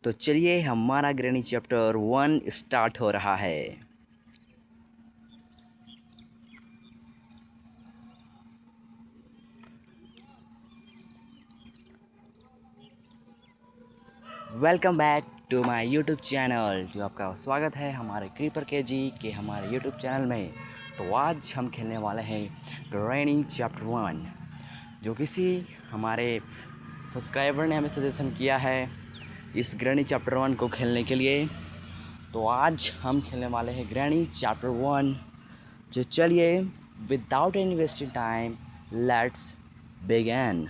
तो चलिए हमारा ग्रैनी चैप्टर 1 स्टार्ट हो रहा है। Welcome back to my YouTube channel. जो आपका स्वागत है हमारे क्रीपर केजी के हमारे यूट्यूब चैनल में। तो आज हम खेलने वाले हैं ग्रैनी चैप्टर 1, जो किसी हमारे सब्सक्राइबर ने हमें सजेशन किया है इस ग्रैनी चैप्टर 1 को खेलने के लिए। तो आज हम खेलने वाले हैं ग्रैनी चैप्टर 1। तो चलिए without any wasting time let's begin.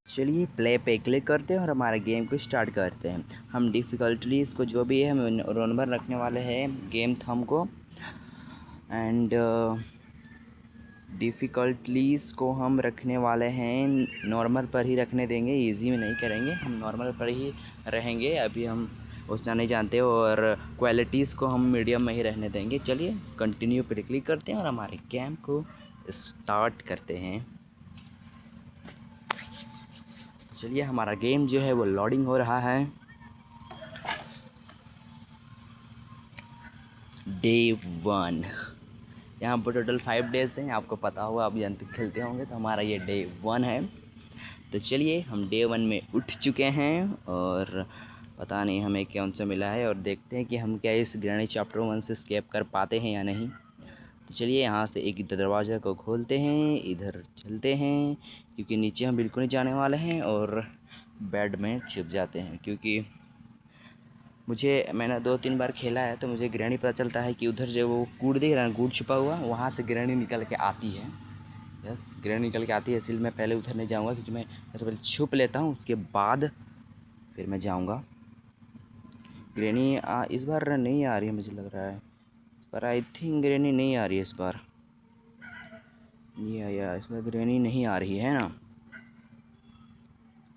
चलिए प्ले पे क्लिक करते हैं और हमारे गेम को स्टार्ट करते हैं। हम डिफ़िकल्टी इसको जो भी है हम नॉर्मल रखने वाले हैं गेम थम को, एंड डिफ़िकल्टीज़ को हम रखने वाले हैं नॉर्मल पर ही रखने देंगे, इजी में नहीं करेंगे, हम नॉर्मल पर ही रहेंगे। अभी हम उतना नहीं जानते और क्वालिटीज़ को हम मीडियम में ही रहने देंगे। चलिए कंटिन्यू पर क्लिक करते हैं और हमारे गेम को स्टार्ट करते हैं। चलिए हमारा गेम जो है वो लोडिंग हो रहा है। डे 1, यहाँ पर टोटल 5 डेज़ हैं, आपको पता होगा, आप जानते खेलते होंगे। तो हमारा ये डे 1 है। तो चलिए हम डे 1 में उठ चुके हैं और पता नहीं हमें कौन सा मिला है, और देखते हैं कि हम क्या इस ग्रैनी चैप्टर 1 से स्केप कर पाते हैं या नहीं। तो चलिए यहाँ से एक दरवाज़ा को खोलते हैं, इधर चलते हैं क्योंकि नीचे हम बिल्कुल नहीं जाने वाले हैं, और बेड में छुप जाते हैं क्योंकि मैंने 2-3 बार खेला है तो मुझे ग्रैनी पता चलता है कि उधर जो वो कूड़ दिख रहा है, कूड़ छुपा हुआ, वहाँ से ग्रैनी निकल के आती है। यस, ग्रैनी निकल के आती है, इसलिए मैं पहले उधर नहीं जाऊँगा क्योंकि मैं पहले छुप लेता हूँ, उसके बाद फिर मैं जाऊँगा। ग्रैनी इस बार नहीं आ रही है मुझे लग रहा है, पर आई थिंक ग्रैनी नहीं आ रही है इस बार। या इस बार ग्रैनी नहीं आ रही है ना।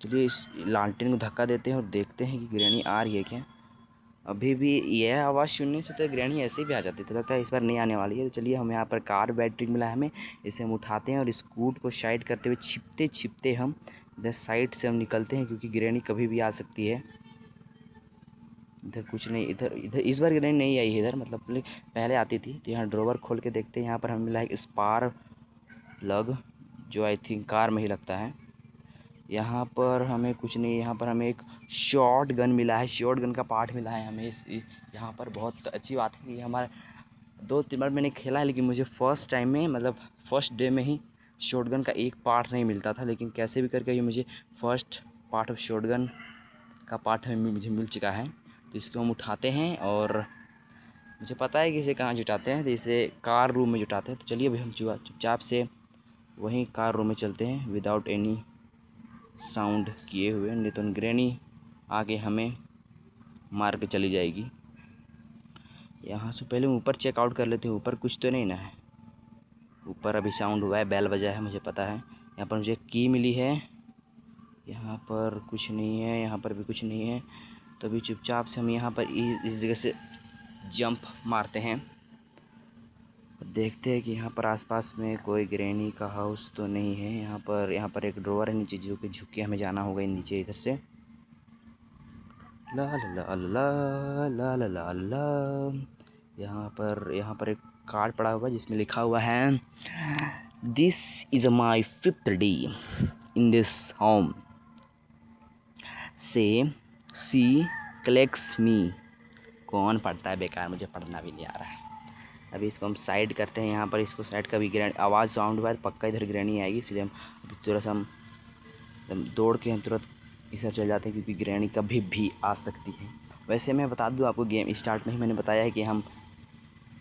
चलिए इस लालटेन को धक्का देते हैं और देखते हैं कि ग्रैनी आ रही है क्या। अभी भी यह आवाज़ सुनने से तो ग्रैनी ऐसे भी आ जाती, तो लगता है इस बार नहीं आने वाली है। तो चलिए हम यहाँ पर कार बैटरी मिला है हमें, इसे हम उठाते हैं और स्कूट को साइड करते हुए छिपते छिपते हम इधर साइड से हम निकलते हैं क्योंकि ग्रैनी कभी भी आ सकती है। इधर कुछ नहीं, इधर इधर इस बार ग्रैनी नहीं आई है इधर, मतलब पहले आती थी। तो यहाँ ड्रॉवर खोल के देखते हैं, यहाँ पर हमें मिला है स्पार प्लग, जो आई थिंक कार में ही लगता है। यहाँ पर हमें कुछ नहीं, यहाँ पर हमें एक शॉर्ट गन मिला है, शॉर्ट गन का पार्ट मिला है हमें यहाँ पर। बहुत अच्छी बात है कि हमारा 2-3 बार मैंने खेला है, लेकिन मुझे फर्स्ट टाइम में, मतलब फर्स्ट डे में ही शॉर्ट गन का एक पार्ट नहीं मिलता था, लेकिन कैसे भी करके ये मुझे first part of short gun का पार्ट हमें मुझे मिल चुका है। तो इसको हम उठाते हैं और मुझे पता है कि इसे कहाँ जुटाते हैं, तो इसे कार रूम में जुटाते हैं। तो चलिए अभी हम चुपचाप से वहीं कार रूम में चलते हैं विदाउट एनी साउंड किए हुए, नहीं तो ग्रैनी आगे हमें मार के चली जाएगी। यहाँ से पहले ऊपर चेकआउट कर लेते हैं, ऊपर कुछ तो नहीं ना है। ऊपर अभी साउंड हुआ है, बेल बजा है, मुझे पता है। यहाँ पर मुझे की मिली है, यहाँ पर कुछ नहीं है, यहाँ पर भी कुछ नहीं है। तो अभी चुपचाप से हम यहाँ पर इस जगह से जंप मारते हैं, देखते हैं कि यहाँ पर आसपास में कोई ग्रैनी का हाउस तो नहीं है। यहाँ पर एक ड्रॉवर है नीचे, जो कि झुक के हमें जाना होगा नीचे इधर से। ला ला ला ला ला ला ला। यहाँ पर एक कार्ड पड़ा हुआ है जिसमें लिखा हुआ है, this is my 5th day in this home, से सी कलेक्ट्स मी। कौन पढ़ता है बेकार, मुझे पढ़ना भी नहीं आ रहा है। अभी इसको हम साइड करते हैं, यहाँ पर इसको साइड का भी आवाज़ साउंड हुआ है, पक्का इधर ग्रैनी आएगी, इसलिए हम तुरंत हम दौड़ के हम तुरंत इधर चल जाते हैं क्योंकि ग्रैनी कभी भी आ सकती है। वैसे मैं बता दूं आपको, गेम स्टार्ट में ही मैंने बताया है कि हम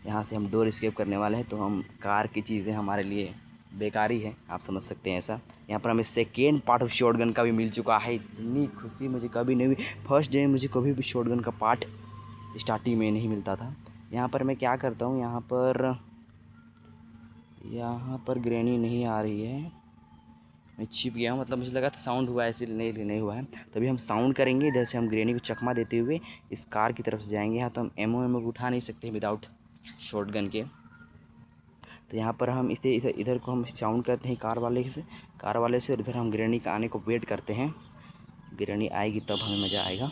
यहाँ से हम डोर एस्केप करने वाले हैं, तो हम कार की चीज़ें हमारे लिए बेकार ही है, आप समझ सकते हैं ऐसा। यहाँ पर हमें सेकेंड पार्ट ऑफ शॉटगन का भी मिल चुका है। इतनी खुशी मुझे कभी नहीं हुई, फर्स्ट डे मुझे कभी भी शॉटगन का पार्ट स्टार्टिंग में नहीं मिलता था। यहाँ पर मैं क्या करता हूँ, यहाँ पर ग्रैनी नहीं आ रही है, मैं छिप गया हूँ, मतलब मुझे लगा था साउंड हुआ है, ऐसे नहीं हुआ है। तभी हम साउंड करेंगे, इधर से हम ग्रैनी को चकमा देते हुए इस कार की तरफ से जाएंगे। यहाँ तो हम एमओ को उठा नहीं सकते विदाउट शॉटगन के। तो यहाँ पर हम इसे इधर को हम साउंड करते हैं कार वाले से, और इधर हम ग्रैनी का आने को वेट करते हैं। ग्रैनी आएगी तब हमें मज़ा आएगा।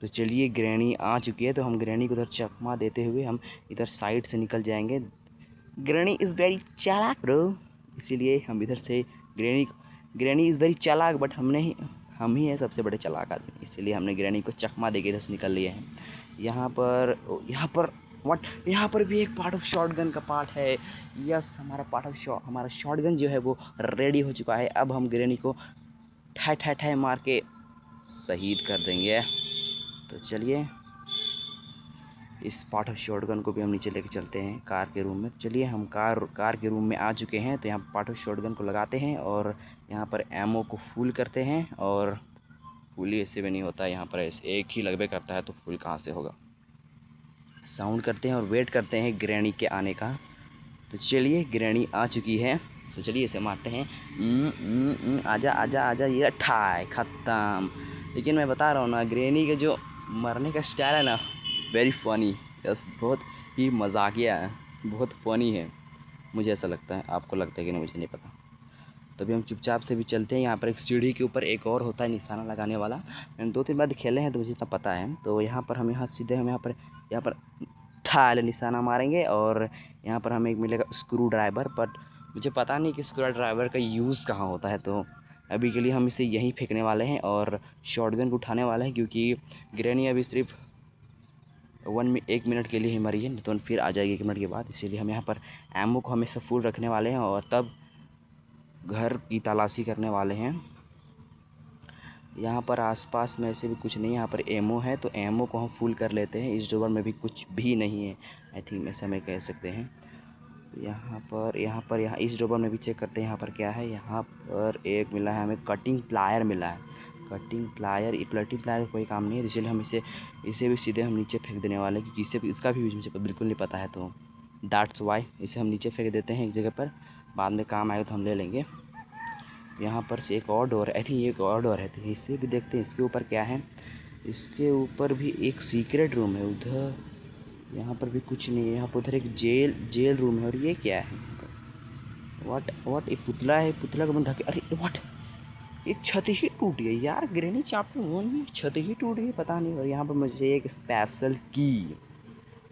तो चलिए ग्रैनी आ चुकी है, तो हम ग्रैनी को उधर चकमा देते हुए हम इधर साइड से निकल जाएंगे। ग्रैनी इज़ वेरी चालाक ब्रो, इसीलिए हम इधर से ग्रैनी इज़ वेरी चालाक, बट हम ही हैं सबसे बड़े चालाक आदमी, इसीलिए हमने ग्रैनी को चकमा देके इधर से निकल लिए हैं। यहाँ पर यहाँ पर भी एक पार्ट ऑफ शॉटगन का पार्ट है। यस, हमारा शॉटगन जो है वो रेडी हो चुका है। अब हम ग्रैनी को ठै मार के शहीद कर देंगे। तो चलिए इस पार्ट ऑफ शॉटगन को भी हम नीचे लेके चलते हैं कार के रूम में। चलिए हम कार के रूम में आ चुके हैं। तो यहाँ पार्ट ऑफ शॉटगन को लगाते हैं और यहाँ पर एमओ को फुल करते हैं। और फुल ऐसे भी नहीं होता, यहाँ पर ऐसे एक ही लगभग करता है, तो फुल कहाँ से होगा। साउंड करते हैं और वेट करते हैं ग्रैनी के आने का। तो चलिए ग्रैनी आ चुकी है, तो चलिए इसे मारते हैं। आजा आजा आजा, ये ठाई ख़त्म। लेकिन मैं बता रहा हूँ ना, ग्रैनी के जो मरने का स्टाइल है ना, वेरी फ़नी। यस, बहुत ही मजाकिया है, बहुत फ़नी है, मुझे ऐसा लगता है। आपको लगता है कि नहीं मुझे नहीं पता। तभी हम चुपचाप से भी चलते हैं। यहाँ पर एक सीढ़ी के ऊपर एक और होता है निशाना लगाने वाला, मैंने 2-3 बार खेले हैं तो मुझे इतना पता है। तो यहाँ पर हम यहाँ पर ठाल निशाना मारेंगे और यहाँ पर हमें एक मिलेगा स्क्रू ड्राइवर, बट मुझे पता नहीं कि स्क्रू ड्राइवर का यूज़ कहाँ होता है। तो अभी के लिए हम इसे यहीं फेंकने वाले हैं और शॉटगन को उठाने वाले हैं, क्योंकि ग्रैनी अभी सिर्फ 1 मिनट के लिए ही मरी है, तो फिर आ जाएगी 1 मिनट के बाद। इसीलिए हम यहाँ पर एमओ को हमेशा फुल रखने वाले हैं और तब घर की तलाशी करने वाले हैं। यहाँ पर आसपास में ऐसे भी कुछ नहीं है, यहाँ पर एमओ है, तो एमओ को हम फुल कर लेते हैं। इस ड्रॉवर में भी कुछ भी नहीं है, आई थिंक ऐसा मैं कह सकते हैं। यहाँ इस ड्रॉवर में भी चेक करते हैं यहाँ पर क्या है। यहाँ पर एक मिला है हमें कटिंग प्लायर मिला है। कटिंग प्लायर कोई काम नहीं है, इसलिए हम इसे भी सीधे हम नीचे फेंक देने वाले हैं, क्योंकि इसका भी मुझे बिल्कुल नहीं पता है। तो दैट्स वाई इसे हम नीचे फेंक देते हैं एक जगह पर, बाद में काम आएगा तो हम ले लेंगे। यहाँ पर से एक और डोर है, आई थिंक एक और डोर है, तो इसे भी देखते हैं इसके ऊपर क्या है। इसके ऊपर भी एक सीक्रेट रूम है उधर। यहाँ पर भी कुछ नहीं है। यहाँ पर उधर एक जेल रूम है। और ये क्या है, व्हाट एक पुतला है, पुतला को बंद धके, अरे व्हाट, एक छत ही टूट गई यार। ग्रैनी चैप्टर 1 में छत ही टूट गई, पता नहीं। और यहाँ पर मुझे एक स्पेशल की,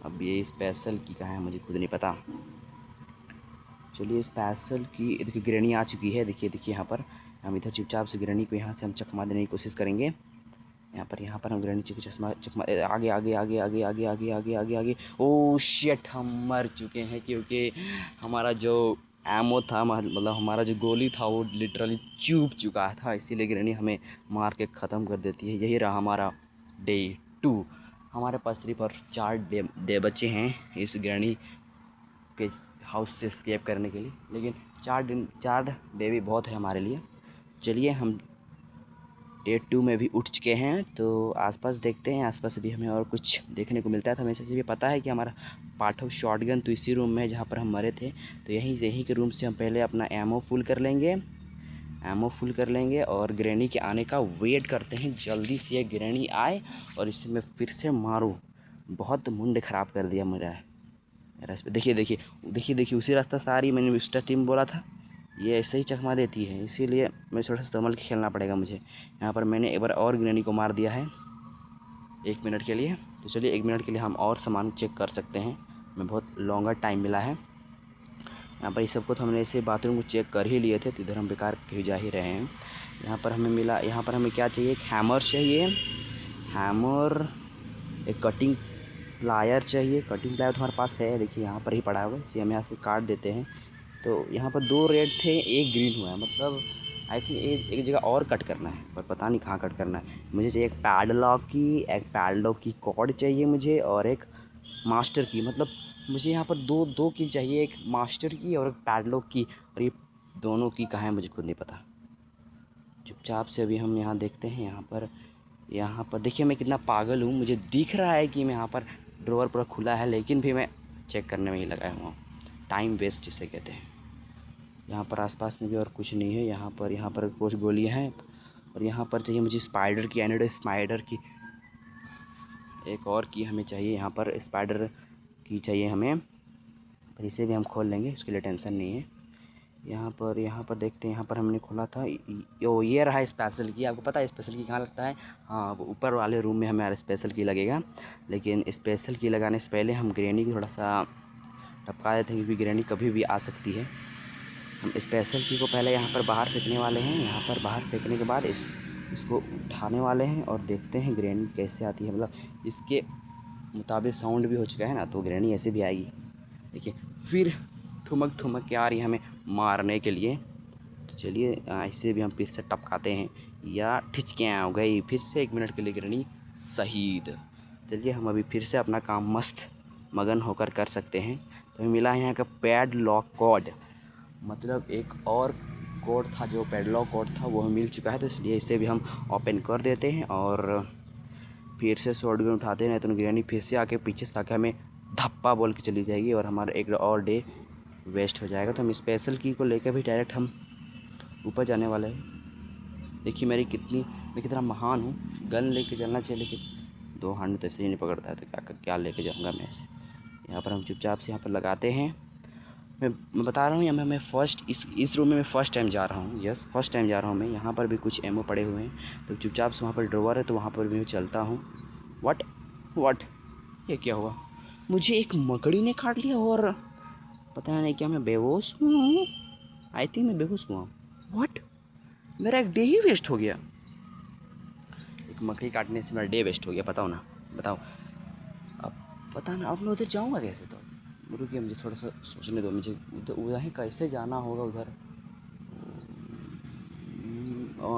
अब ये स्पेशल की कहाँ है मुझे खुद नहीं पता। चलिए स्पेशल की, देखिए ग्रैनी आ चुकी है। देखिए यहाँ पर हम इधर चुपचाप से ग्रैनी को यहाँ से हम चकमा देने की कोशिश करेंगे। यहाँ पर हम ग्रैनी चकमा आगे। ओ शिट, हम मर चुके हैं, क्योंकि हमारा जो एमओ था, मतलब हमारा जो गोली था, वो लिटरली चूप चुका था। इसीलिए ग्रैनी हमें मार के ख़त्म कर देती है। यही रहा हमारा डे 2। हमारे पास सिर्फ और 4 डे बचे हैं इस ग्रैनी के हाउस से एस्केप करने के लिए, लेकिन 4 डे भी बहुत है हमारे लिए। चलिए हम डे 2 में भी उठ चुके हैं, तो आसपास देखते हैं। आसपास भी हमें और कुछ देखने को मिलता है। तो हमें से भी पता है कि हमारा पार्ट ऑफ शॉटगन तो इसी रूम में है जहाँ पर हम मरे थे। तो यहीं के रूम से हम पहले अपना एमओ फुल कर लेंगे और ग्रैनी के आने का वेट करते हैं। जल्दी से ये ग्रैनी आए और इसे मैं फिर से मारूँ। बहुत मुंड ख़राब कर दिया मेरा रास्ते। देखिए उसी रास्ता से आ रही। मैंने मिस्टर टीम बोला था, ये ऐसे ही चकमा देती है, इसीलिए मैं थोड़ा सा संभल के खेलना पड़ेगा मुझे। यहाँ पर मैंने एक बार और ग्रैनी को मार दिया है 1 मिनट के लिए। तो चलिए 1 मिनट के लिए हम और सामान चेक कर सकते हैं, हमें बहुत लॉन्गर टाइम मिला है। यहाँ पर इस सबको तो हमने ऐसे बाथरूम को चेक कर ही लिए थे, तो इधर हम बेकार कहीं जा ही रहे हैं। यहाँ पर हमें क्या चाहिए, एक हैमर चाहिए, एक कटिंग प्लायर चाहिए। कटिंग प्लायर तो हमारे पास है, देखिए यहाँ पर ही पड़ा हुआ है, इसे हम यहाँ से काट देते हैं। तो यहाँ पर 2 रेड थे, 1 ग्रीन हुआ है, मतलब आई थिंक एक जगह और कट करना है, पर पता नहीं कहाँ कट करना है। मुझे चाहिए एक पैडलॉक की कॉर्ड चाहिए मुझे, और एक मास्टर की। मतलब मुझे यहाँ पर दो की चाहिए, एक मास्टर की और एक पैडलॉक की। और ये दोनों की कहाँ है मुझे खुद नहीं पता। चुपचाप से अभी हम यहाँ देखते हैं। यहाँ पर देखिए मैं कितना पागल हूँ, मुझे दिख रहा है कि मैं यहाँ पर ड्रॉवर पूरा खुला है, लेकिन भी मैं चेक करने में ही लगाया हुआ हूँ। टाइम वेस्ट जिसे कहते हैं। यहाँ पर आसपास में भी और कुछ नहीं है। यहाँ पर कुछ गोलियाँ हैं, और यहाँ पर चाहिए मुझे स्पाइडर की एक और की हमें चाहिए। यहाँ पर स्पाइडर की चाहिए हमें, पर इसे भी हम खोल लेंगे, उसके लिए टेंशन नहीं है। यहाँ पर देखते हैं, यहाँ पर हमने खोला था। ये रहा स्पेशल की। आपको पता है स्पेशल की कहाँ लगता है? हाँ, वो ऊपर वाले रूम में हमें स्पेशल की लगेगा। लेकिन स्पेशल की लगाने से पहले हम ग्रैनी को थोड़ा सा टपका देते हैं, क्योंकि ग्रैनी कभी भी आ सकती है। हम स्पेशल की को पहले यहाँ पर बाहर फेंकने वाले हैं। यहाँ पर बाहर फेंकने के बाद इसको उठाने वाले हैं और देखते हैं ग्रैनी कैसे आती है। मतलब इसके मुताबिक साउंड भी हो चुका है ना, तो ग्रैनी ऐसे भी आएगी। देखिए फिर ठुमक ठुमक के आ रही है हमें मारने के लिए। तो चलिए ऐसे भी हम फिर से टपकाते हैं, या ठिचकियाँ हो गई। फिर से 1 मिनट के लिए ग्रैनी शहीद। चलिए हम अभी फिर से अपना काम मस्त मगन होकर कर सकते हैं। तो हमें मिला है यहाँ का पैड लॉक कोड, मतलब एक और कोड था जो पैडलॉक कोड था, वो हमें मिल चुका है। तो इसलिए इसे भी हम ओपन कर देते हैं और फिर से शॉटगन उठाते हैं। नहीं तो ग्रैनी फिर से आके पीछे से आके हमें धप्पा बोल के चली जाएगी और हमारा एक और डे वेस्ट हो जाएगा। तो हम स्पेशल की को लेकर भी डायरेक्ट हम ऊपर जाने वाले हैं। देखिए मैं कितना महान हूँ। गन लेके चलना चाहिए, लेकिन 2 हैंड तो ऐसे ही नहीं पकड़ता है, तो क्या लेके जाऊँगा मैं ऐसे। यहाँ पर हम चुपचाप से यहाँ पर लगाते हैं। मैं बता रहा हूँ, यहाँ मैं फ़र्स्ट इस रूम में मैं फ़र्स्ट टाइम जा रहा हूँ। यस, फर्स्ट टाइम जा रहा हूँ मैं। यहाँ पर भी कुछ एमओ पड़े हुए हैं, तो चुपचाप से वहाँ पर ड्रॉवर है, तो वहाँ पर भी मैं चलता हूँ। व्हाट ये क्या हुआ? मुझे एक मकड़ी ने काट लिया और पता नहीं क्या मैं बेहोश हूँ। आई थिंक मैं बेहोश हुआ। व्हाट, मेरा एक डे ही वेस्ट हो गया। एक मकड़ी काटने से मेरा डे वेस्ट हो गया, बताओ ना, बताओ। अब पता ना अब मैं उधर जाऊँगा कैसे? तो रुकिए, मुझे थोड़ा सा सोचने दो। मुझे उधर ही कैसे जाना होगा उधर।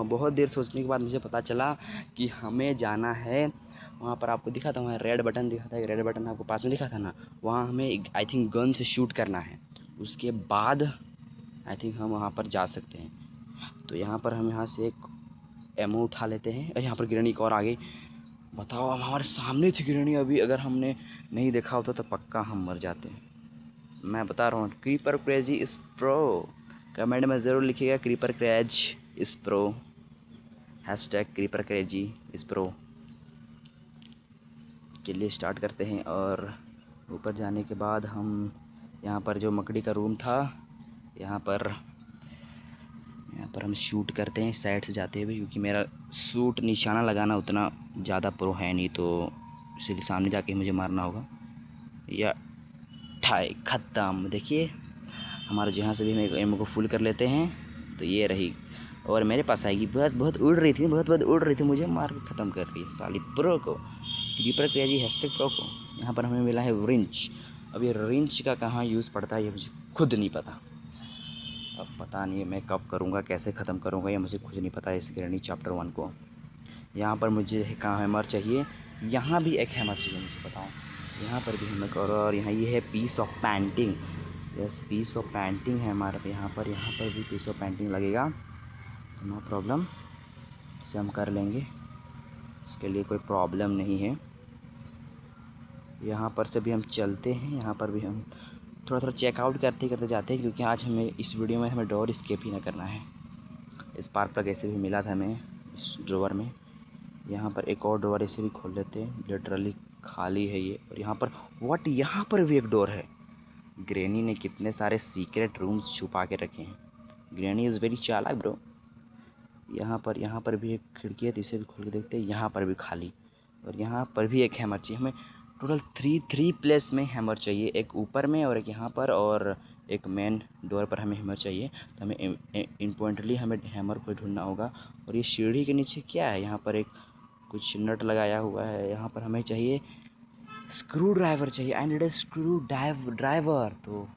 बहुत देर सोचने के बाद मुझे पता चला कि हमें जाना है वहाँ पर। आपको दिखा था वहाँ रेड बटन दिखा था, एक रेड बटन आपको पास में दिखा था ना, वहाँ हमें आई थिंक गन से शूट करना है। उसके बाद आई थिंक हम वहाँ पर जा सकते हैं। तो यहाँ पर हम यहाँ से एक एमओ उठा लेते हैं। और यहाँ पर ग्रैनी और आ गई। बताओ, हम हमारे सामने थी ग्रैनी अभी। अगर हमने नहीं देखा होता तो पक्का हम मर जाते हैं। मैं बता रहा हूँ, क्रीपर क्रेजी इस प्रो। कमेंट में ज़रूर लिखिएगा क्रीपर क्रेज इस प्रो, हैशटैग क्रीपर क्रेजी इस प्रो। चलिए स्टार्ट करते हैं। और ऊपर जाने के बाद हम यहाँ पर जो मकड़ी का रूम था, यहाँ पर हम शूट करते हैं साइड से जाते हुए, क्योंकि मेरा शूट निशाना लगाना उतना ज़्यादा प्रो है नहीं, तो इसलिए सामने जाके मुझे मारना होगा। या ठाई ख़त्म। देखिए हमारा जहाँ से भी हम एमओ को फुल कर लेते हैं, तो ये रही। और मेरे पास आएगी। बहुत उड़ रही थी, बहुत उड़ रही थी, मुझे मार के ख़त्म कर रही है साली प्रो को, क्रीपर क्रेजी हैशटैग प्रो को। यहाँ पर हमें मिला है रिंच। अब ये रिंच का कहाँ यूज़ पड़ता है ये मुझे खुद नहीं पता। अब पता नहीं मैं कब करूँगा, कैसे ख़त्म करूँगा, ये मुझे खुद नहीं पता इस ग्रैनी चैप्टर 1 को। यहाँ पर मुझे कहाँ हैमर चाहिए, यहाँ भी एक हैमर चाहिए मुझे, बताओ। यहाँ पर भी हैमर, और यहाँ ये है piece of painting. Yes, piece of painting है हमारे पे। यहाँ पर भी पीस ऑफ पेंटिंग लगेगा, नो प्रॉब्लम, इसे हम कर लेंगे, इसके लिए कोई प्रॉब्लम नहीं है। यहाँ पर से भी हम चलते हैं। यहाँ पर भी हम थोड़ा चेकआउट करते जाते हैं, क्योंकि आज हमें इस वीडियो में हमें डोर स्केप ही ना करना है। स्पार्क प्लग ऐसे भी मिला था हमें इस ड्रॉवर में। यहाँ पर एक और डोर ऐसे भी खोल लेते हैं, लिटरली खाली है ये। और यहाँ पर यहाँ पर भी एक डोर है। ग्रैनी ने कितने सारे सीक्रेट रूम्स छुपा के रखे हैं। ग्रैनी इज़ वेरी चालाक ब्रो। यहाँ पर भी एक खिड़की है, तो इसे भी खोल के देखते हैं। यहाँ पर भी खाली। और यहाँ पर भी एक हैमर चाहिए हमें। टोटल थ्री प्लेस में हैमर चाहिए, एक ऊपर में और एक यहाँ पर, और एक मेन डोर पर हमें हैमर चाहिए। तो हमें इम्पोर्टेंटली हमें हैमर को ढूंढना होगा। और ये सीढ़ी के नीचे क्या है? यहाँ पर एक कुछ नट लगाया हुआ है। यहाँ पर हमें चाहिए स्क्रू ड्राइवर चाहिए। I need a screw driver. तो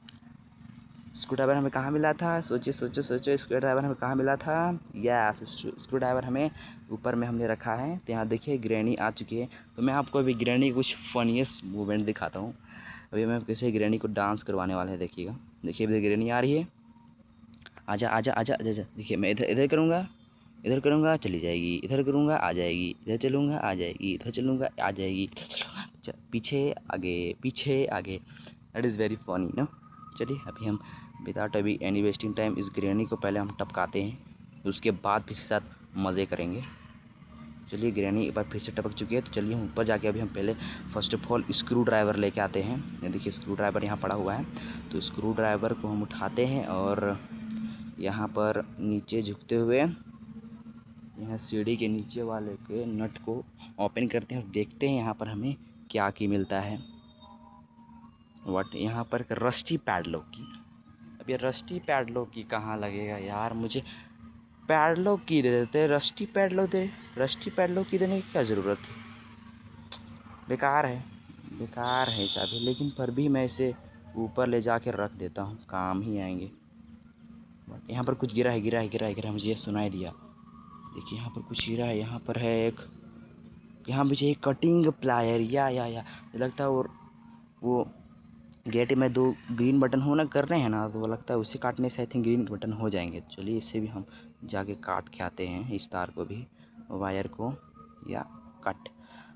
स्क्रू ड्राइवर हमें कहाँ मिला था? सोचो, स्क्रू ड्राइवर हमें कहाँ मिला था? यस, स्क्रू ड्राइवर हमें ऊपर में हमने रखा है। तो यहाँ देखिए ग्रैनी आ चुकी है। तो मैं आपको अभी ग्रैनी कुछ फनीएस्ट मूवमेंट दिखाता हूँ। अभी मैं कैसे ग्रैनी को डांस करवाने वाला है, देखिएगा। देखिए अभी ग्रैनी आ रही है। आजा आजा आजा आजा। देखिए मैं इधर करूँगा चली जाएगी, इधर करूँगा आ जाएगी, इधर चलूँगा आ जाएगी, इधर चलूँगा आ जाएगी, पीछे आगे। दैट इज़ वेरी फनी ना। चलिए अभी हम विदाउट अभी एनी वेस्टिंग टाइम इस ग्रैनी को पहले हम टपकाते हैं, उसके बाद फिर से साथ मज़े करेंगे। चलिए ग्रैनी एक बार फिर से टपक चुकी है। तो चलिए हम ऊपर जाके अभी हम पहले first of all screw driver लेके आते हैं। ये देखिए स्क्रू ड्राइवर यहाँ पड़ा हुआ है। तो स्क्रू ड्राइवर को हम उठाते हैं और यहाँ पर नीचे झुकते हुए यहाँ सीढ़ी के नीचे वाले के नट को ओपन करते हैं और देखते हैं यहाँ पर हमें क्या की मिलता है। वट यहाँ पर रस्टी पैडलॉक की। अब ये रस्टी पैडलॉक की कहाँ लगेगा यार, मुझे पैडलॉक की दे देते, रस्टी पैडलॉक की देने की क्या ज़रूरत थी। बेकार है चाबी, लेकिन फिर भी मैं इसे ऊपर ले जाके रख देता हूँ, काम ही आएंगे। यहाँ पर कुछ गिरा है, मुझे ये सुनाई दिया। देखिए यहाँ पर कुछ गिरा है, यहाँ पर है एक, यहाँ मुझे एक कटिंग प्लायर या लगता है। और वो गेट में 2 ग्रीन बटन होना कर रहे हैं ना, तो वो लगता है उसे काटने से आई थिंक ग्रीन बटन हो जाएंगे। चलिए इसे भी हम जाके काट के आते हैं, इस तार को भी, वायर को, या कट।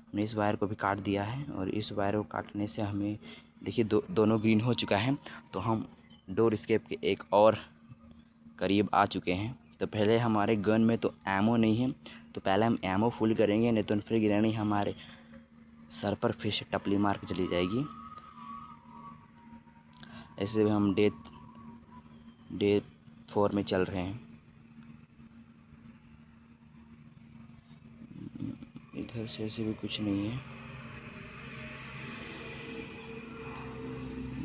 हमने इस वायर को भी काट दिया है और इस वायर को काटने से हमें देखिए दोनों ग्रीन हो चुका है। तो हम डोर स्केप के एक और करीब आ चुके हैं। तो पहले हमारे गन में तो एमो नहीं है, तो पहले हम एमो फुल करेंगे, नहीं तो फिर ग्रेनेड हमारे सर पर फिर से टपली मार के चली जाएगी। ऐसे भी हम डे 4 में चल रहे हैं। इधर से ऐसे भी कुछ नहीं है।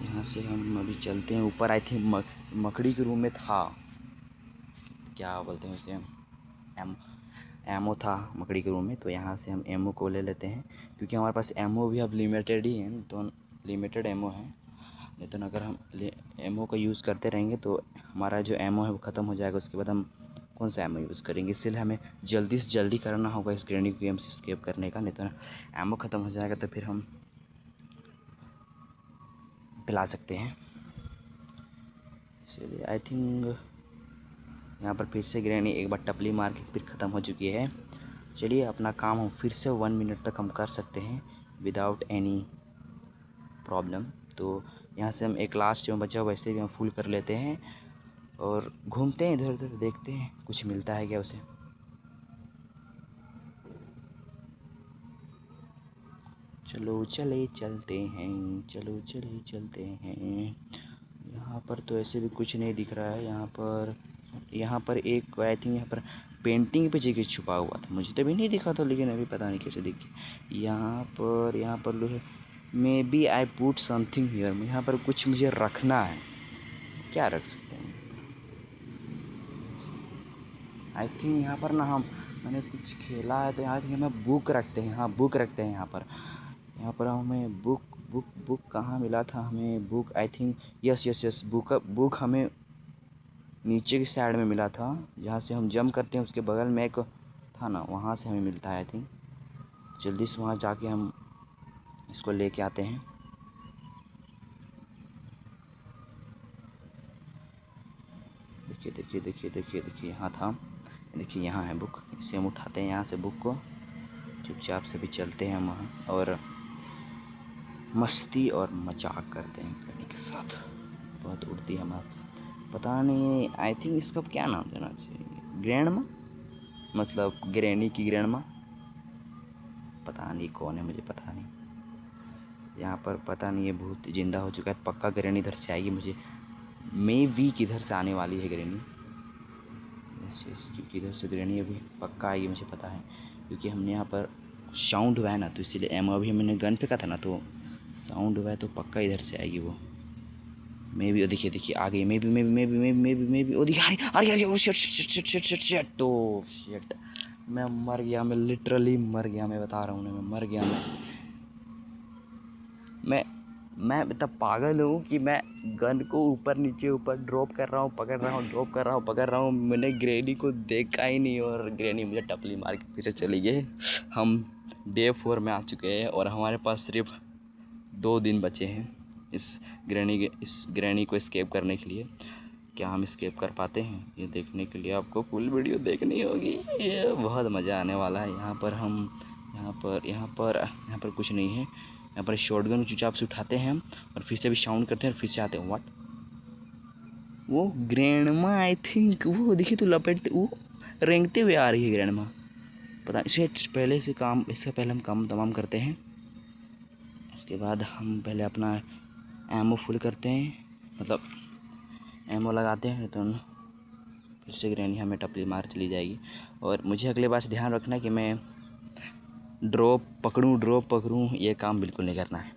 यहाँ से हम अभी चलते हैं ऊपर। आई थिंक मकड़ी के रूम में था, क्या बोलते हैं उसे, एमओ था मकड़ी के रूम में। तो यहाँ से हम एमओ को ले लेते हैं, क्योंकि हमारे पास एमओ भी अब लिमिटेड ही है, तो लिमिटेड एमओ है। नहीं तो अगर हम एमओ का यूज़ करते रहेंगे तो हमारा जो एमओ है वो ख़त्म हो जाएगा। उसके बाद हम कौन सा एमओ यूज़ करेंगे। इसलिए हमें जल्दी से जल्दी करना होगा इस ग्रेनेड गेम से एस्केप करने का, नहीं तो एमओ ख़त्म हो जाएगा तो फिर हम पिला सकते हैं। इसलिए आई थिंक यहाँ पर फिर से ग्रेनेड एक बार टपली मार के फिर ख़त्म हो चुकी है। चलिए अपना काम हम फिर से 1 मिनट तक हम कर सकते हैं विदाउट एनी प्रॉब्लम। तो यहाँ से हम एक लास्ट जो बचा हुआ वैसे भी हम फुल कर लेते हैं और घूमते हैं इधर उधर, देखते हैं कुछ मिलता है क्या उसे। चलो चलते हैं। यहाँ पर तो ऐसे भी कुछ नहीं दिख रहा है। यहाँ पर एक आई थिंक यहाँ पर पेंटिंग पे जगह छुपा हुआ था, मुझे तो भी नहीं दिखा था, लेकिन अभी पता नहीं कैसे दिख गया। यहाँ पर लोहे, maybe I put something here. यहाँ पर कुछ मुझे रखना है, क्या रख सकते हैं। आई थिंक यहाँ पर ना मैंने कुछ खेला है, तो यहाँ से हमें बुक रखते हैं। हाँ बुक रखते हैं यहाँ पर हमें बुक कहाँ मिला था हमें book, I think yes book हमें नीचे की साइड में मिला था, जहाँ से हम जंप करते हैं उसके बगल में एक था ना, वहाँ से हमें मिलता है। आई थिंक जल्दी से वहाँ जाके हम इसको लेके आते हैं। देखिए यहाँ था, देखिए यहाँ है बुक। इसे हम उठाते हैं यहाँ से बुक को, चुपचाप से भी चलते हैं हम वहाँ और मस्ती और मजाक करते हैं ग्रैनी के साथ। बहुत उड़ती है हमारा, पता नहीं, आई थिंक इसका क्या नाम देना चाहिए, ग्रैंडमा, मतलब ग्रैनी की ग्रैंडमा, पता नहीं कौन है, मुझे पता नहीं। यहाँ पर पता नहीं, ये भूत जिंदा हो चुका है, पक्का ग्रैनी इधर से आएगी, मुझे मे वी किधर से आने वाली है ग्रैनी, क्योंकि इधर से ग्रैनी अभी पक्का आएगी, मुझे पता है। क्योंकि हमने यहाँ पर साउंड हुआ है ना, तो इसीलिए एम अभी मैंने गन फेंका था ना, तो साउंड हुआ है, तो पक्का इधर से आएगी वो। मे बी देखिए आ गई, मे बी ओ दिखा अरे ओ शिट ओ शिट, मैं मर गया, मैं लिटरली मर गया, मैं बता रहा हूँ ना, मैं मर गया। मैं इतना पागल हूँ कि मैं गन को ऊपर नीचे ऊपर ड्रॉप कर रहा हूँ, पकड़ रहा हूँ, ड्रॉप कर रहा हूँ, पकड़ रहा हूँ। मैंने ग्रैनी को देखा ही नहीं और ग्रैनी मुझे टपली मार के पीछे चली गई। हम डे 4 में आ चुके हैं और हमारे पास सिर्फ 2 दिन बचे हैं इस ग्रैनी को एस्केप करने के लिए। क्या हम एस्केप कर पाते हैं, ये देखने के लिए आपको फुल वीडियो देखनी होगी, ये बहुत मज़ा आने वाला है। यहाँ पर कुछ नहीं है। यहाँ पर शॉटगन चुपचाप से उठाते हैं हम और फिर से भी साउंड करते हैं और फिर से आते हैं। व्हाट, वो ग्रैंडमा आई थिंक, वो देखिए तो लपेटते, वो रेंगते हुए आ रही है ग्रैंडमा, पता इससे पहले हम काम तमाम करते हैं। उसके बाद हम पहले अपना एमओ फुल करते हैं, मतलब एमओ लगाते हैं। तो फिर से ग्रैनी हमें टपली मार चली जाएगी। और मुझे अगले बार से ध्यान रखना कि मैं ड्रॉप पकड़ूँ ये काम बिल्कुल नहीं करना है।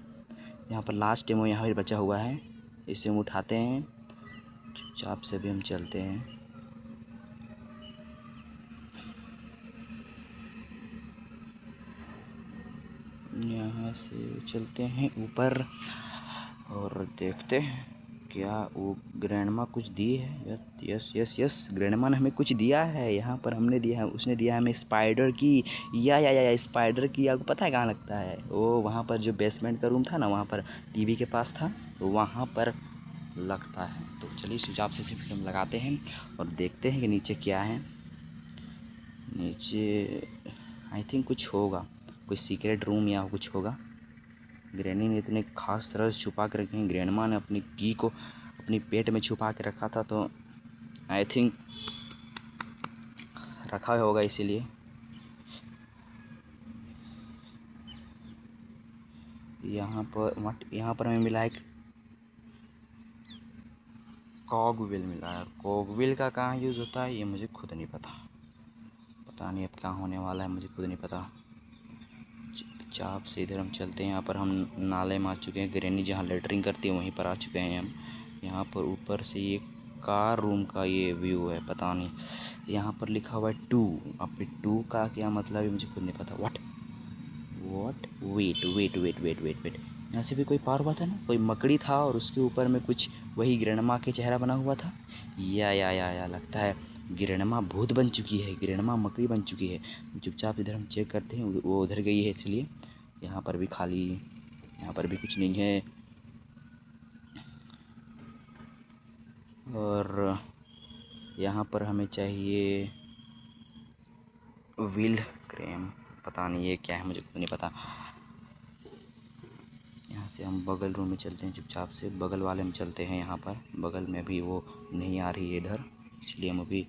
यहाँ पर लास्ट डेमो यहाँ पर बचा हुआ है, इसे हम उठाते हैं, चुपचाप से भी हम चलते हैं। यहाँ से चलते हैं ऊपर और देखते हैं क्या वो ग्रैंडमा कुछ दी है। यस यस यस, ग्रैंडमा ने हमें कुछ दिया है। यहाँ पर हमने दिया है, उसने दिया है हमें स्पाइडर की। या स्पाइडर की आपको पता है कहाँ लगता है? वो वहाँ पर जो बेसमेंट का रूम था ना, वहाँ पर टीवी के पास था, तो वहाँ पर लगता है। तो चलिए सुझाव से सिर्फ हम लगाते हैं और देखते हैं कि नीचे क्या है। नीचे आई थिंक कुछ होगा, कोई सीक्रेट रूम या कुछ होगा। ग्रैनी ने इतने खास तरह से छुपा के रखे हैं, ग्रैंडमा ने अपनी की को अपनी पेट में छुपा के रखा था, तो आई थिंक रखा होगा इसीलिए। यहाँ पर हमें मिला एक कॉगविल मिला है। कॉगविल का कहाँ यूज़ होता है ये मुझे खुद नहीं पता नहीं अब क्या होने वाला है, मुझे खुद नहीं पता। चुपचाप से इधर हम चलते हैं। यहाँ पर हम नाले में आ चुके हैं, ग्रैनी जहाँ लेटरिंग करती है वहीं पर आ चुके हैं हम। यहाँ पर ऊपर से ये कार रूम का ये व्यू है, पता नहीं। यहाँ पर लिखा हुआ है 2। अब 2 का क्या मतलब है मुझे खुद नहीं पता। व्हाट वेट, यहाँ से भी कोई पार हुआ था ना, कोई मकड़ी था और उसके ऊपर में कुछ वही ग्रैंडमा के चेहरा बना हुआ था। या लगता है ग्रैंडमा भूत बन चुकी है, ग्रैंडमा मकड़ी बन चुकी है। चुपचाप इधर हम चेक करते हैं, वो उधर गई है इसलिए। यहाँ पर भी खाली, यहाँ पर भी कुछ नहीं है। और यहाँ पर हमें चाहिए व्हील क्रेम, पता नहीं ये क्या है, मुझे खुद नहीं पता। यहाँ से हम बगल रूम में चलते हैं, चुपचाप से बगल वाले में चलते हैं। यहाँ पर बगल में भी वो नहीं आ रही है इधर, इसलिए हम अभी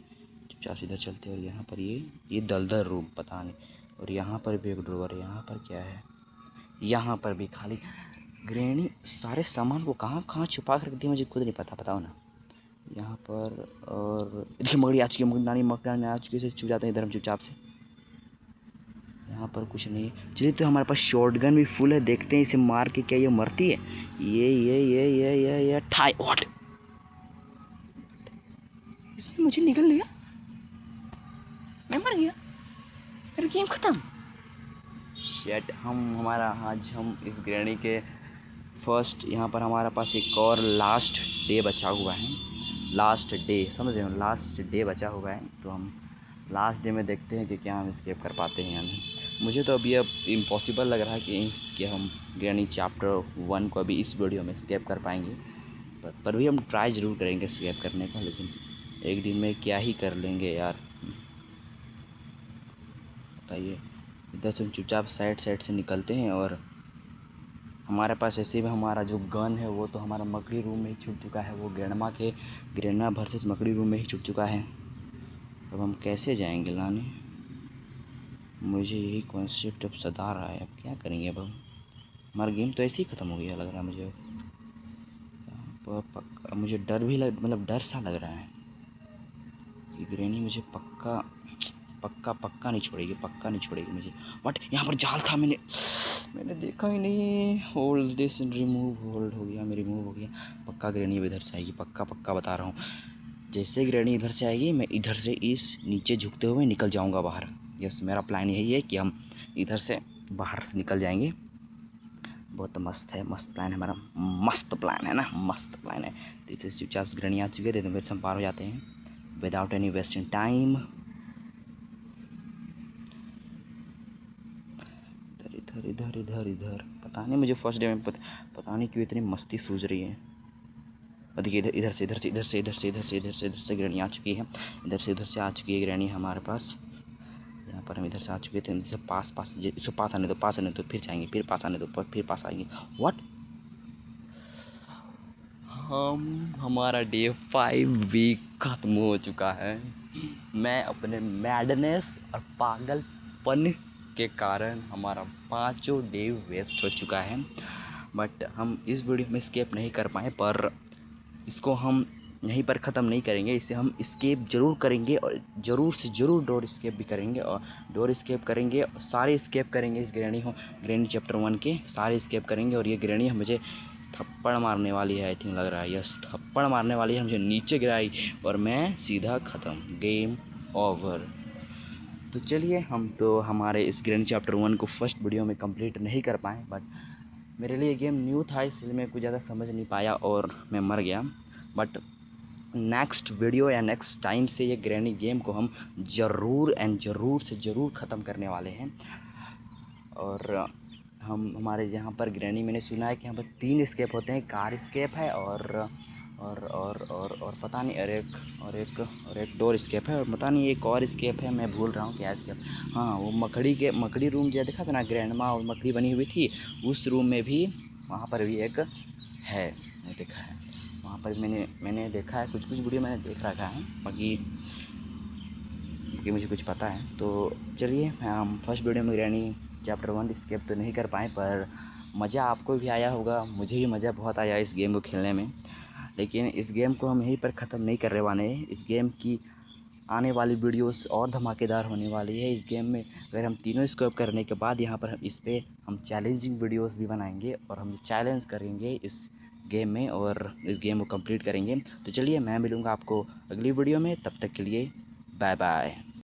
चुपचाप से इधर चलते हैं। और यहाँ पर ये दलदल रूम, पता नहीं। और यहाँ पर भी एक ड्रॉवर है, यहाँ पर क्या है? यहाँ पर भी खाली। ग्रैनी सारे सामान को कहाँ कहाँ छुपा कर रख दी मुझे खुद नहीं पता, बताओ ना। यहाँ पर और देखिए मकड़ी आ चुकी है, मकड़ी आ चुकी है। चुप जाते हैं इधर हम चुपचाप से। यहाँ पर कुछ नहीं है। चलिए तो हमारे पास शॉटगन भी फुल है, देखते हैं इसे मार के क्या ये मरती है। ये ठाई। व्हाट, इसने मुझे निगल लिया, मैं मर गया, मेरा गेम खत्म। शेट, आज हम इस ग्रैनी के फर्स्ट, यहाँ पर हमारे पास एक और लास्ट डे बचा हुआ है। लास्ट डे समझ रहे हो, लास्ट डे बचा हुआ है। तो हम लास्ट डे में देखते हैं कि क्या हम एस्केप कर पाते हैं या नहीं। मुझे तो अभी अब इम्पॉसिबल लग रहा है कि हम ग्रैनी चैप्टर 1 को अभी इस वीडियो में एस्केप कर पाएंगे। पर भी हम ट्राई ज़रूर करेंगे एस्केप करने का, लेकिन एक दिन में क्या ही कर लेंगे यार, बताइए। इधर से हम चुपचाप साइड से निकलते हैं। और हमारे पास ऐसे भी हमारा जो गन है वो तो हमारा मकड़ी रूम में ही छूट चुका है, वो ग्रैंडमा वर्सेस मकड़ी रूम में ही छूट चुका है। अब हम कैसे जाएंगे लाने? मुझे यही कॉन्सेप्ट अब सता रहा है, अब क्या करेंगे? अब हमारा गेम तो ऐसे ही ख़त्म हो गया लग रहा है मुझे। पक्का मुझे डर भी मतलब डर सा लग रहा है कि ग्रैनी मुझे पक्का नहीं छोड़ेगी मुझे। बट यहाँ पर जाल था, मैंने देखा ही नहीं। होल्ड दिस रिमूव, होल्ड हो गया, मैं रिमूव हो गया। पक्का ग्रैनी इधर से आएगी, पक्का बता रहा हूँ। जैसे ग्रैनी इधर से आएगी मैं इधर से इस नीचे झुकते हुए निकल जाऊँगा बाहर। यस, मेरा प्लान यही है कि हम इधर से बाहर से निकल जाएंगे। बहुत मस्त प्लान है हमारा, मस्त प्लान है ना, मस्त प्लान है। तो इसे चुपचाप से ग्रैनी आ चुकी है, तो फिर से हम पार हो जाते हैं विदाउट एनी वेस्टिंग टाइम। इधर पता नहीं, मुझे फर्स्ट डे में पता नहीं क्यों इतनी मस्ती सूझ रही है। और देखिए इधर से ग्रैनी आ चुकी है, इधर से आ चुकी है ग्रैनी हमारे पास। यहाँ पर हम इधर से आ चुके थे, इधर से पास इसको पास आने दो, फिर जाएंगे, फिर पास आने दो, फिर पास आएंगे। व्हाट, हमारा डे 5 वीक ख़त्म हो चुका है। मैं अपने मैडनेस और पागलपन के कारण हमारा 5 डे वेस्ट हो चुका है। बट हम इस वीडियो में स्किप नहीं कर पाए, पर इसको हम यहीं पर ख़त्म नहीं करेंगे, इसे हम स्केप ज़रूर करेंगे और ज़रूर से ज़रूर डोर स्केप भी करेंगे और डोर स्केप करेंगे, सारे स्केप करेंगे इस ग्रैनी चैप्टर 1 के सारे स्केप करेंगे। और ये ग्रैनी मुझे थप्पड़ मारने वाली है, आई थिंक लग रहा है, यस थप्पड़ मारने वाली है, मुझे नीचे गिराई और मैं सीधा ख़त्म, गेम ओवर। तो चलिए, हम तो हमारे इस ग्रैनी चैप्टर 1 को फर्स्ट वीडियो में कंप्लीट नहीं कर पाए, बट मेरे लिए गेम न्यू था इसलिए मैं कुछ ज़्यादा समझ नहीं पाया और मैं मर गया। बट नेक्स्ट वीडियो या नेक्स्ट टाइम से ये ग्रैनी गेम को हम ज़रूर से ज़रूर ख़त्म करने वाले हैं। और हमारे यहाँ पर ग्रैनी, मैंने सुना है कि यहाँ पर 3 स्केप होते हैं, कार स्केप है और पता नहीं और एक डोर स्केप है और पता नहीं एक और स्केप है, मैं भूल रहा हूँ क्या स्केप। हाँ, वो मकड़ी रूम जो देखा था ना, ग्रैंडमा और मकड़ी बनी हुई थी, उस रूम में भी वहाँ पर भी एक है, मैं देखा है वहाँ पर, मैंने देखा है, कुछ वीडियो मैंने देख रखा है, बाकी मुझे कुछ पता है। तो चलिए, हम फर्स्ट वीडियो में ग्रैनी चैप्टर 1 स्केप तो नहीं कर पाए, पर मज़ा आपको भी आया होगा, मुझे भी मज़ा बहुत आया इस गेम को खेलने में। लेकिन इस गेम को हम यहीं पर ख़त्म नहीं करने वाले हैं, इस गेम की आने वाली वीडियोस और धमाकेदार होने वाली है। इस गेम में अगर हम तीनों स्कोप करने के बाद यहाँ पर इस पर हम चैलेंजिंग वीडियोस भी बनाएंगे और हम चैलेंज करेंगे इस गेम में और इस गेम को कंप्लीट करेंगे। तो चलिए, मैं मिलूँगा आपको अगली वीडियो में, तब तक के लिए बाय बाय।